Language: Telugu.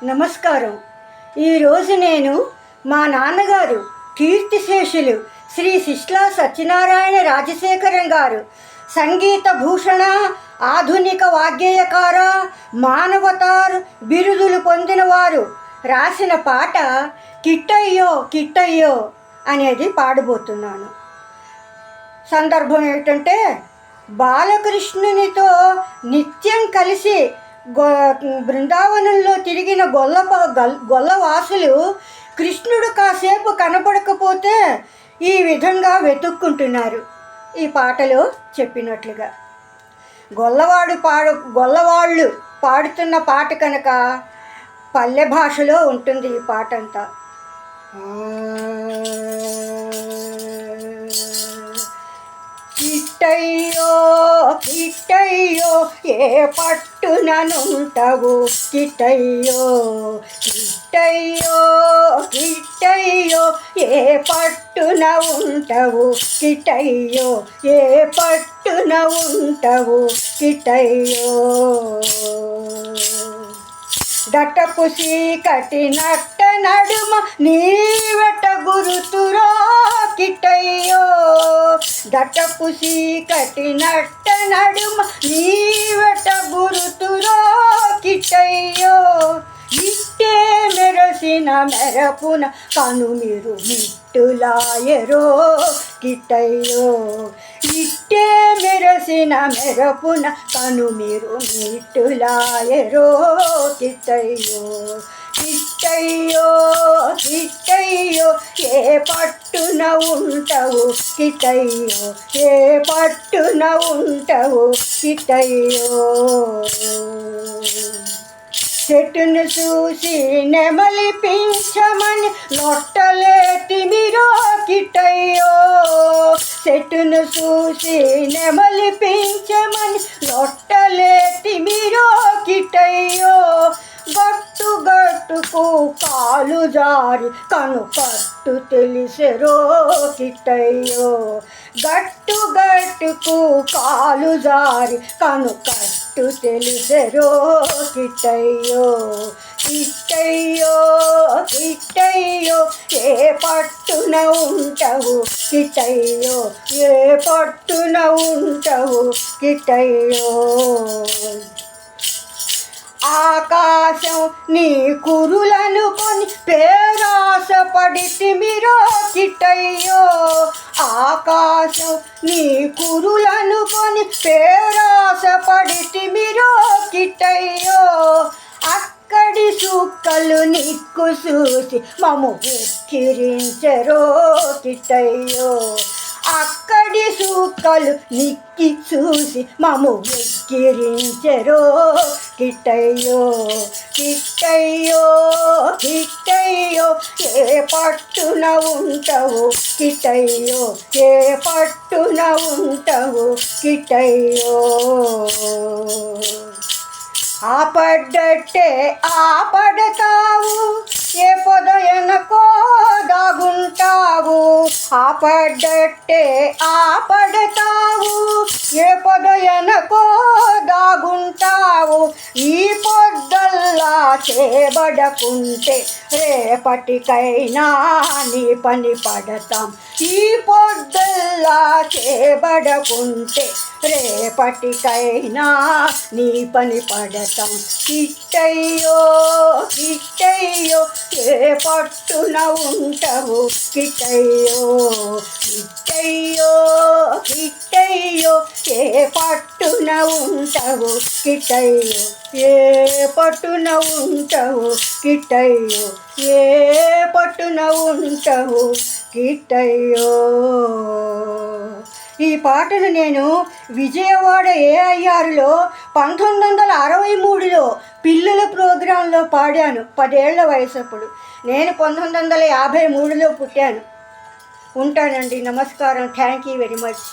నమస్కారం. ఈరోజు నేను మా నాన్నగారు కీర్తిశేషులు శ్రీ శిష్లా సత్యనారాయణ రాజశేఖరం గారు సంగీత భూషణ, ఆధునిక వాగ్గేయకార, మానవతార్ బిరుదులు పొందినవారు రాసిన పాట కిట్టయ్యో కిట్టయ్యో అనేది పాడబోతున్నాను. సందర్భం ఏమిటంటే, బాలకృష్ణునితో నిత్యం కలిసి బృందావనంలో తిరిగిన గొల్లవాసులు కృష్ణుడు కాసేపు కనపడకపోతే ఈ విధంగా వెతుక్కుంటున్నారు. ఈ పాటలో చెప్పినట్లుగా గొల్లవాళ్ళు పాడుతున్న పాట కనుక పల్లె భాషలో ఉంటుంది ఈ పాట అంతా. కిట్టయ్యో కిట్టయ్యో ఏ పట్టుననుంటవు కిట్టయ్యో కిట్టయ్యో కిట్టయ్యో ఏ పట్టున ఉంటావు కిట్టయ్యో ఏ పట్టున ఉంటావు కిట్టయ్యో. దట్టపు చీకటి నట్ట నడుమ నీవెట గురుతురో కిట్టయ్యో. దట్టపు చీకటి నట్ట నడుమ నీవెట గురుతురో కిట్టయ్యో. ఇట్టే మెరసిన మెరపున కనుమిరు మిట్టులాయరో కిట్టయ్యో. ఇట్టే మెరసిన మెరపున కనుమిరు మిట్టులాయరో కిట్టయ్యో. కిట్టయ్యో కిట్టయ్యో ఏ పట్టున ఉంటావు కిట్టయ్యో ఏ పట్టున ఉంటావు కిట్టయ్యో. చెట్టును చూసి నెమలి పింఛమని లొట్టలేతిమిరో కిట్టయ్యో. చెట్టును చూసి నెమలి పింఛమని లొట్టలేతిమిరో కిట్టయ్యో. గట్టు గట్టుకు కాలు జారి కనుకట్టు తెలిసెరో కిట్టయ్యో. గట్టు గట్టుకు కాలు జారి కనుకట్టు తెలిసెరో కిట్టయ్యో. కిట్టయ్యో కిట్టయ్యో ఏ పట్టున ఉంటావు కిట్టయ్యో ఏ పట్టున ఉంటావు కిట్టయ్యో. ఆకాశం నీ కురులనుకొని పేరాస పడితిమిరో కిట్టయ్యో. ఆకాశం నీ కురులనుకొని పేరాస పడితిమిరో కిట్టయ్యో. అక్కడి సుక్కలు నిక్కు చూసి మము వెక్కిరించరో కిట్టయ్యో. అక్కడి సుక్కలు నిక్కి చూసి మము వెక్కిరించరో కిట్టయ్యో. కిట్టయ్యో కిట్టయ్యో ఏ పట్టున ఉంటావు కిట్టయ్యో ఏ పట్టున ఉంటావు కిట్టయ్యో. ఆపడ్డట్టే ఆపడతావు ఏ పొదయనకో దాగుంటావు. ఆపడ్డట్టే ఆపడతావు ఏ పొదయనకో దాగుంటావు. ఈ పొద్దల్లా చేబడకుంటే రేపటికైనా నీ పని పడతాం. ఈ పొద్దల్లా చేబడకుంటే రేపటికైనా నీ పని పడతాం. కిట్టయ్యో కిట్టయ్యో ఏ పట్టున ఉంటావు కిట్టయ్యో. కిట్టయ్యో కిట్టయ్యో ఏ పట్టున ఉంటావు కిట్టయ్యో ఏ పట్టున ఉంటావు కిట్టయ్యో ఏ పట్టున ఉంటావు కిట్టయ్యో. ఈ పాటను నేను విజయవాడ ఏఐఆర్లో 1963లో పిల్లల ప్రోగ్రాంలో పాడాను. 10 ఏళ్ల వయసు అప్పుడు. నేను 1953లో పుట్టాను. ఉంటానండి. నమస్కారం. Thank you very much.